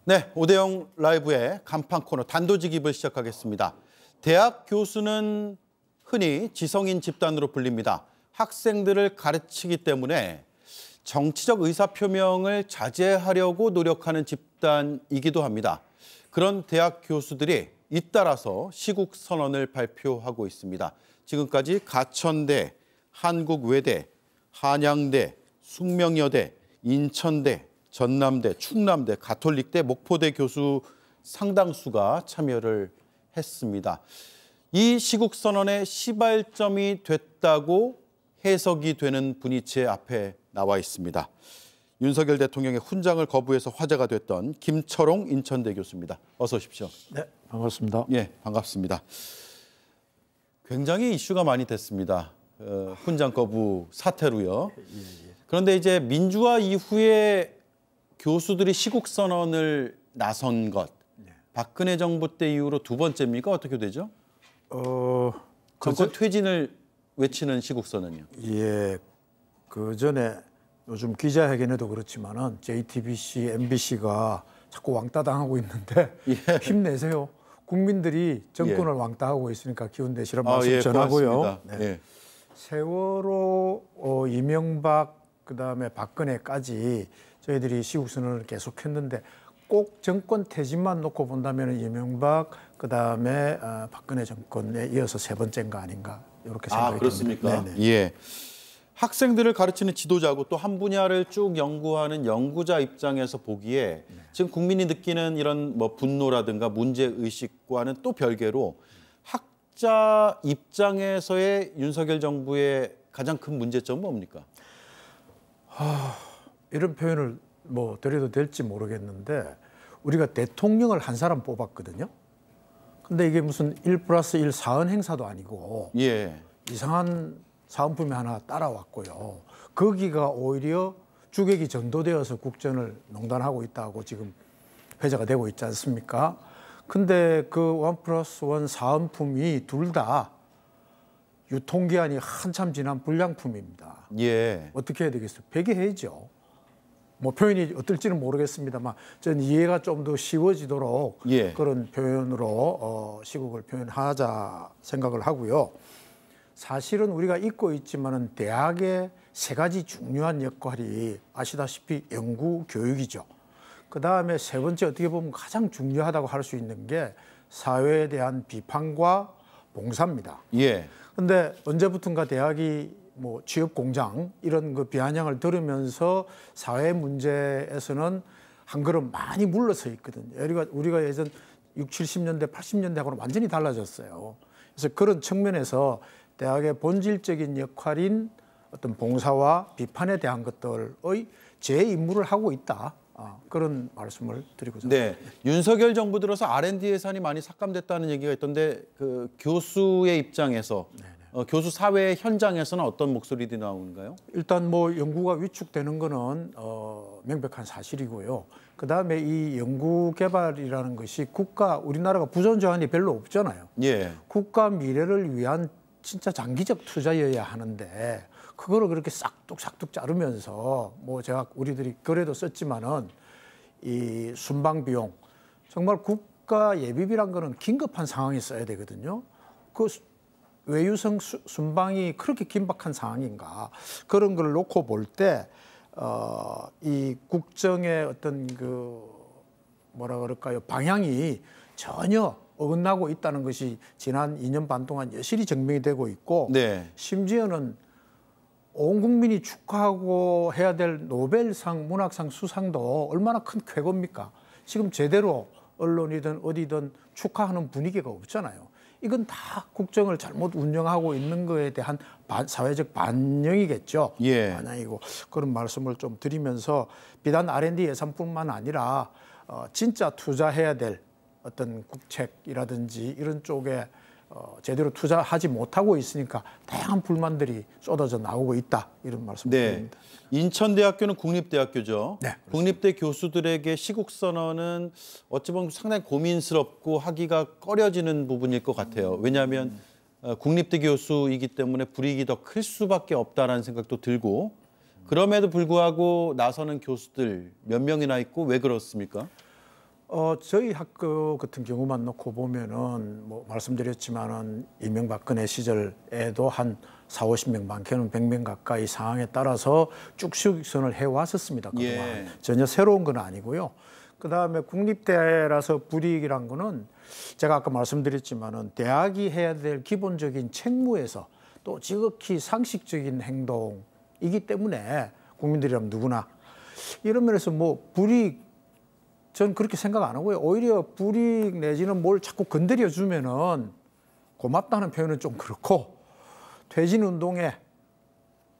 네, 오대영 라이브의 간판 코너 단도직입을 시작하겠습니다. 대학 교수는 흔히 지성인 집단으로 불립니다. 학생들을 가르치기 때문에 정치적 의사표명을 자제하려고 노력하는 집단이기도 합니다. 그런 대학 교수들이 잇따라서 시국선언을 발표하고 있습니다. 지금까지 가천대, 한국외대, 한양대, 숙명여대, 인천대, 전남대, 충남대, 가톨릭대, 목포대 교수 상당수가 참여를 했습니다. 이 시국선언의 시발점이 됐다고 해석이 되는 분이 제 앞에 나와 있습니다. 윤석열 대통령의 훈장을 거부해서 화제가 됐던 김철홍 인천대 교수입니다. 어서 오십시오. 네, 반갑습니다. 예, 반갑습니다. 굉장히 이슈가 많이 됐습니다. 훈장 거부 사태로요. 그런데 이제 민주화 이후에 교수들이 시국선언을 나선 것, 박근혜 정부 때 이후로 두 번째입니까? 어떻게 되죠? 정권 퇴진을 외치는 시국선언이요. 예, 그 전에 요즘 기자회견에도 그렇지만은 JTBC, MBC가 자꾸 왕따 당하고 있는데 힘내세요. 국민들이 정권을 왕따하고 있으니까 기운 내시란 말씀 전하고요. 네. 예. 세월호, 이명박, 그다음에 박근혜까지 저희들이 시국선언을 계속했는데 꼭 정권 퇴진만 놓고 본다면 이명박, 그다음에 박근혜 정권에 이어서 세 번째인가 아닌가 이렇게 생각이 그렇습니까? 듭니다. 네네. 예. 학생들을 가르치는 지도자고 또 한 분야를 쭉 연구하는 연구자 입장에서 보기에 지금 국민이 느끼는 이런 뭐 분노라든가 문제 의식과는 또 별개로 학자 입장에서의 윤석열 정부의 가장 큰 문제점은 뭡니까? 이런 표현을 뭐 드려도 될지 모르겠는데 우리가 대통령을 한 사람 뽑았거든요. 근데 이게 무슨 1+1 사은 행사도 아니고 이상한 사은품이 하나 따라왔고요. 거기가 오히려 주객이 전도되어서 국정을 농단하고 있다고 지금 회자가 되고 있지 않습니까? 근데 그 1+1 사은품이 둘 다 유통기한이 한참 지난 불량품입니다. 어떻게 해야 되겠어요? 폐기해야죠. 뭐 표현이 어떨지는 모르겠습니다만 전 이해가 좀 더 쉬워지도록 그런 표현으로 시국을 표현하자 생각을 하고요. 사실은 우리가 잊고 있지만은 대학의 세 가지 중요한 역할이 아시다시피 연구 교육이죠. 그 다음에 세 번째 어떻게 보면 가장 중요하다고 할 수 있는 게 사회에 대한 비판과 봉사입니다. 근데 언제부턴가 대학이 뭐 취업 공장 이런 그 비아냥을 들으면서 사회 문제에서는 한 걸음 많이 물러서 있거든요. 우리가 예전 60, 70년대, 80년대하고는 완전히 달라졌어요. 그래서 그런 측면에서 대학의 본질적인 역할인 어떤 봉사와 비판에 대한 것들의 제 임무를 하고 있다. 그런 말씀을 드리고자 합니다. 윤석열 정부 들어서 R&D 예산이 많이 삭감됐다는 얘기가 있던데 그 교수의 입장에서 교수 사회 현장에서는 어떤 목소리들이 나오는가요? 일단 뭐 연구가 위축되는 거는 명백한 사실이고요. 그다음에 이 연구 개발이라는 것이 우리나라가 부존 제한이 별로 없잖아요. 국가 미래를 위한 진짜 장기적 투자여야 하는데 그거를 그렇게 싹둑싹둑 자르면서 뭐 우리들이 글에도 썼지만은 이 순방 비용 정말 국가 예비비란 거는 긴급한 상황에 써야 되거든요. 그 외유성 순방이 그렇게 긴박한 상황인가 그런 걸 놓고 볼 때 이 국정의 어떤 그 뭐라 그럴까요 방향이 전혀 어긋나고 있다는 것이 지난 2년 반 동안 여실히 증명이 되고 있고 심지어는 온 국민이 축하하고 해야 될 노벨상 문학상 수상도 얼마나 큰 쾌거입니까? 지금 제대로 언론이든 어디든 축하하는 분위기가 없잖아요. 이건 다 국정을 잘못 운영하고 있는 거에 대한 사회적 반영이겠죠. 반영이고 그런 말씀을 좀 드리면서 비단 R&D 예산뿐만 아니라 진짜 투자해야 될 어떤 국책이라든지 이런 쪽에 제대로 투자하지 못하고 있으니까 다양한 불만들이 쏟아져 나오고 있다 이런 말씀드립니다. 인천대학교는 국립대학교죠. 국립대 교수들에게 시국선언은 어찌 보면 상당히 고민스럽고 하기가 꺼려지는 부분일 것 같아요. 왜냐하면 국립대 교수이기 때문에 불이익이 더 클 수밖에 없다라는 생각도 들고 그럼에도 불구하고 나서는 교수들 몇 명이나 있고 왜 그렇습니까? 저희 학교 같은 경우만 놓고 보면은 뭐 말씀드렸지만은 이명박근혜 시절에도 한 40~50명, 많게는 100명 가까이 상황에 따라서 쭉 시국선언을 해왔었습니다. 그동안. 예. 전혀 새로운 건 아니고요. 그다음에 국립대라서 불이익이란 거는 제가 아까 말씀드렸지만은 대학이 해야 될 기본적인 책무에서 또 지극히 상식적인 행동이기 때문에 국민들이라면 누구나 이런 면에서 뭐 불이익 전 그렇게 생각 안 하고요. 오히려 불이익 내지는 뭘 자꾸 건드려 주면은 고맙다는 표현은 좀 그렇고 퇴진 운동에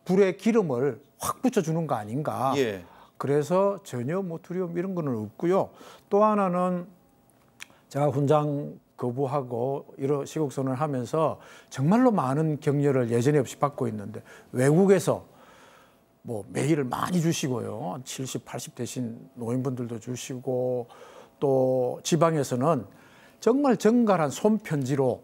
불의 기름을 확 붙여주는 거 아닌가. 예. 그래서 전혀 뭐 두려움 이런 거는 없고요. 또 하나는 제가 훈장 거부하고 이런 시국선언을 하면서 정말로 많은 격려를 예전에 없이 받고 있는데 외국에서 뭐 메일을 많이 주시고요. 70, 80 되신 노인분들도 주시고 또 지방에서는 정말 정갈한 손편지로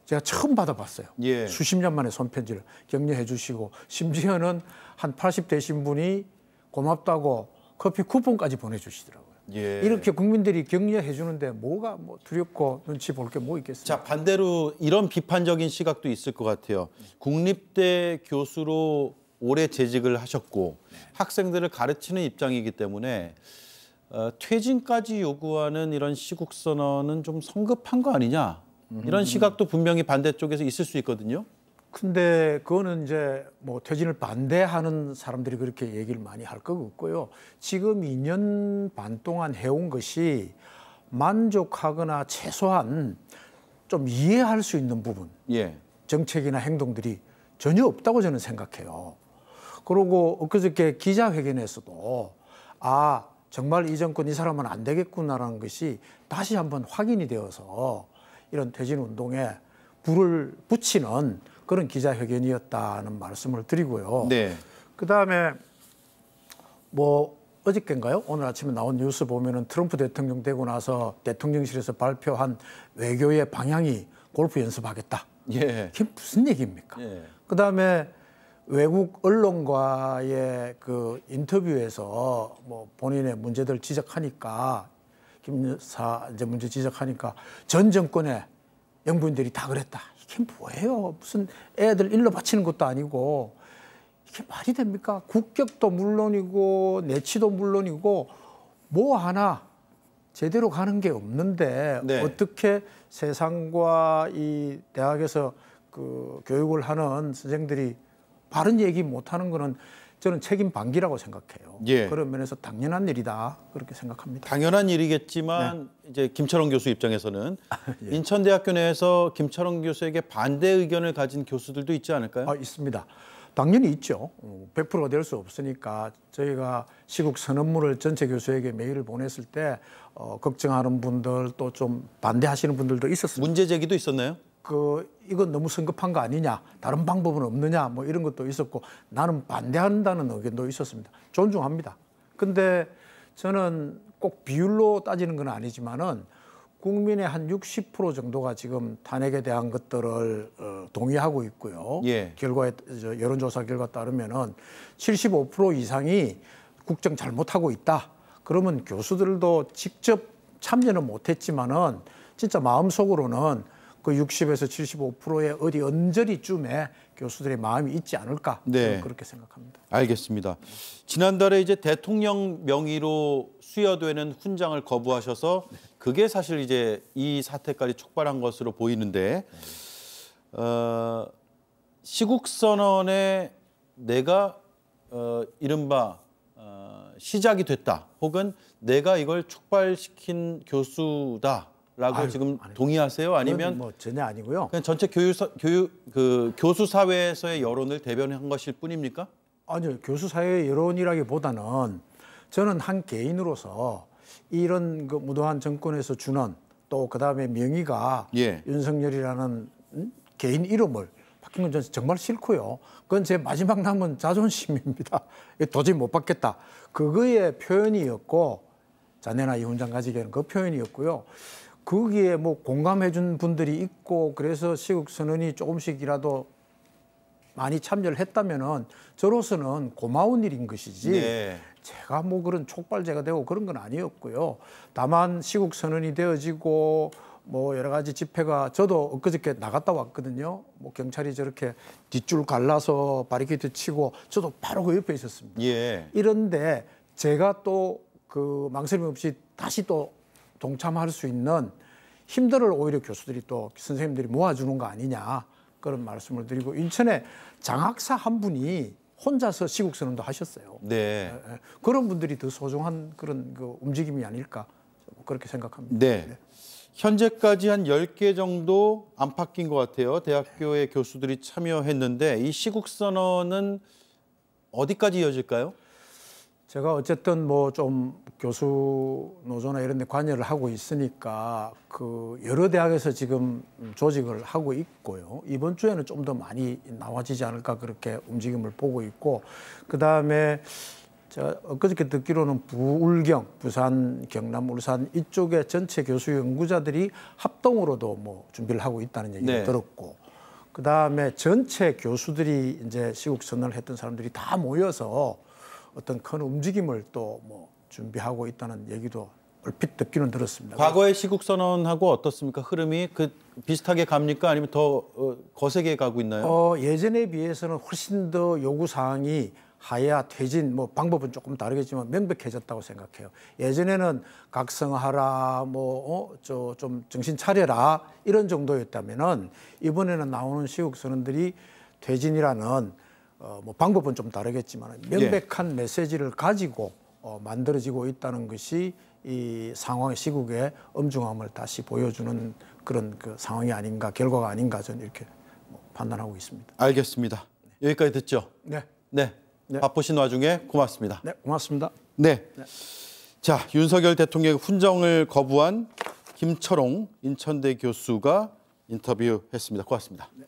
제가 처음 받아봤어요. 예. 수십 년 만에 손편지를 격려해 주시고 심지어는 한 80 되신 분이 고맙다고 커피 쿠폰까지 보내주시더라고요. 예. 이렇게 국민들이 격려해 주는데 뭐가 뭐 두렵고 눈치 볼 게 뭐 있겠어요. 자, 반대로 이런 비판적인 시각도 있을 것 같아요. 국립대 교수로 오래 재직을 하셨고 학생들을 가르치는 입장이기 때문에 퇴진까지 요구하는 이런 시국선언은 좀 성급한 거 아니냐. 이런 시각도 분명히 반대쪽에서 있을 수 있거든요. 근데 그거는 이제 뭐 퇴진을 반대하는 사람들이 그렇게 얘기를 많이 할 거 없고요. 지금 2년 반 동안 해온 것이 만족하거나 최소한 좀 이해할 수 있는 부분, 예. 정책이나 행동들이 전혀 없다고 저는 생각해요. 그리고 엊그저께 기자회견에서도 아 정말 이 정권 이 사람은 안 되겠구나라는 것이 다시 한번 확인이 되어서 이런 퇴진 운동에 불을 붙이는 그런 기자회견이었다는 말씀을 드리고요. 네. 그다음에 뭐 어저께인가요? 오늘 아침에 나온 뉴스 보면은 트럼프 대통령 되고 나서 대통령실에서 발표한 외교의 방향이 골프 연습하겠다. 예. 이게 무슨 얘기입니까? 예. 그다음에 외국 언론과의 그 인터뷰에서 뭐 본인의 문제들 지적하니까 김 여사 이제 문제 지적하니까 전 정권의 영부인들이 다 그랬다. 이게 뭐예요? 무슨 애들 일러 바치는 것도 아니고 이게 말이 됩니까? 국격도 물론이고 내치도 물론이고 뭐 하나 제대로 가는 게 없는데 네. 어떻게 세상과 이 대학에서 그 교육을 하는 선생들이 바른 얘기 못하는 거는 저는 책임 방기라고 생각해요. 예. 그런 면에서 당연한 일이다 그렇게 생각합니다. 당연한 일이겠지만 이제 김철원 교수 입장에서는 예. 인천대학교 내에서 김철원 교수에게 반대 의견을 가진 교수들도 있지 않을까요? 있습니다. 당연히 있죠. 100%가 될 수 없으니까 저희가 시국 선언문을 전체 교수에게 메일을 보냈을 때 걱정하는 분들 또 좀 반대하시는 분들도 있었습니다. 문제 제기도 있었나요? 이건 너무 성급한 거 아니냐, 다른 방법은 없느냐, 뭐 이런 것도 있었고 나는 반대한다는 의견도 있었습니다. 존중합니다. 근데 저는 꼭 비율로 따지는 건 아니지만은 국민의 한 60% 정도가 지금 탄핵에 대한 것들을 동의하고 있고요. 예. 결과에 여론조사 결과 따르면은 75% 이상이 국정 잘못하고 있다. 그러면 교수들도 직접 참여는 못했지만은 진짜 마음속으로는 그 60에서 75%의 어디 언저리쯤에 교수들의 마음이 있지 않을까 네. 저는 그렇게 생각합니다. 알겠습니다. 지난달에 이제 대통령 명의로 수여되는 훈장을 거부하셔서 그게 사실 이제 이 사태까지 촉발한 것으로 보이는데 시국선언에 내가 이른바 시작이 됐다 혹은 내가 이걸 촉발시킨 교수다라고 지금 동의하세요? 아니면 뭐 전혀 아니고요. 그냥 전체 교수 사회에서의 여론을 대변한 것일 뿐입니까? 아니요, 교수 사회의 여론이라기보다는 저는 한 개인으로서 이런 그 무도한 정권에서 주는 또 그다음에 명의가 예. 윤석열이라는 개인 이름을 바뀐 건 저는 정말 싫고요. 그건 제 마지막 남은 자존심입니다. 도저히 못 받겠다. 그거의 표현이었고 자네나 이 훈장 가지기에는 그 표현이었고요. 거기에 뭐 공감해 준 분들이 있고 그래서 시국선언이 조금씩이라도 많이 참여를 했다면은 저로서는 고마운 일인 것이지. 네. 제가 뭐 그런 촉발제가 되고 그런 건 아니었고요. 다만 시국 선언이 되어지고 뭐 여러 가지 집회가 저도 엊그저께 나갔다 왔거든요. 뭐 경찰이 저렇게 뒷줄 갈라서 바리케이트 치고 저도 바로 그 옆에 있었습니다. 예. 이런데 제가 또 그 망설임 없이 다시 또 동참할 수 있는 힘들을 오히려 교수들이 또 선생님들이 모아주는 거 아니냐 그런 말씀을 드리고 인천에 장학사 한 분이 혼자서 시국 선언도 하셨어요. 네. 그런 분들이 더 소중한 그런 그 움직임이 아닐까 그렇게 생각합니다. 네. 네. 현재까지 한 10개 정도 안팎인 것 같아요. 대학교의 교수들이 참여했는데 이 시국 선언은 어디까지 이어질까요? 제가 어쨌든 뭐 좀 교수 노조나 이런 데 관여를 하고 있으니까 그 여러 대학에서 지금 조직을 하고 있고요. 이번 주에는 좀 더 많이 나와지지 않을까 그렇게 움직임을 보고 있고 그다음에 제가 엊그저께 듣기로는 부울경, 부산, 경남, 울산 이쪽에 전체 교수 연구자들이 합동으로도 뭐 준비를 하고 있다는 얘기를 네. 들었고 그다음에 전체 교수들이 이제 시국 선언을 했던 사람들이 다 모여서 어떤 큰 움직임을 또 뭐 준비하고 있다는 얘기도 얼핏 듣기는 들었습니다. 과거의 시국 선언하고 어떻습니까? 흐름이 그 비슷하게 갑니까? 아니면 더 거세게 가고 있나요? 예전에 비해서는 훨씬 더 요구 사항이 하야, 퇴진, 뭐 방법은 조금 다르겠지만 명백해졌다고 생각해요. 예전에는 각성하라, 좀 정신 차려라 이런 정도였다면은 이번에는 나오는 시국 선언들이 퇴진이라는 뭐 방법은 좀 다르겠지만 명백한 메시지를 가지고 만들어지고 있다는 것이 이 상황의 시국의 엄중함을 다시 보여주는 그런 그 상황이 아닌가, 결과가 아닌가 저는 이렇게 판단하고 있습니다. 알겠습니다. 여기까지 듣죠? 네. 네. 네. 바쁘신 와중에 고맙습니다. 네, 고맙습니다. 네. 네. 자, 윤석열 대통령의 훈정을 거부한 김철옹 인천대 교수가 인터뷰했습니다. 고맙습니다. 네.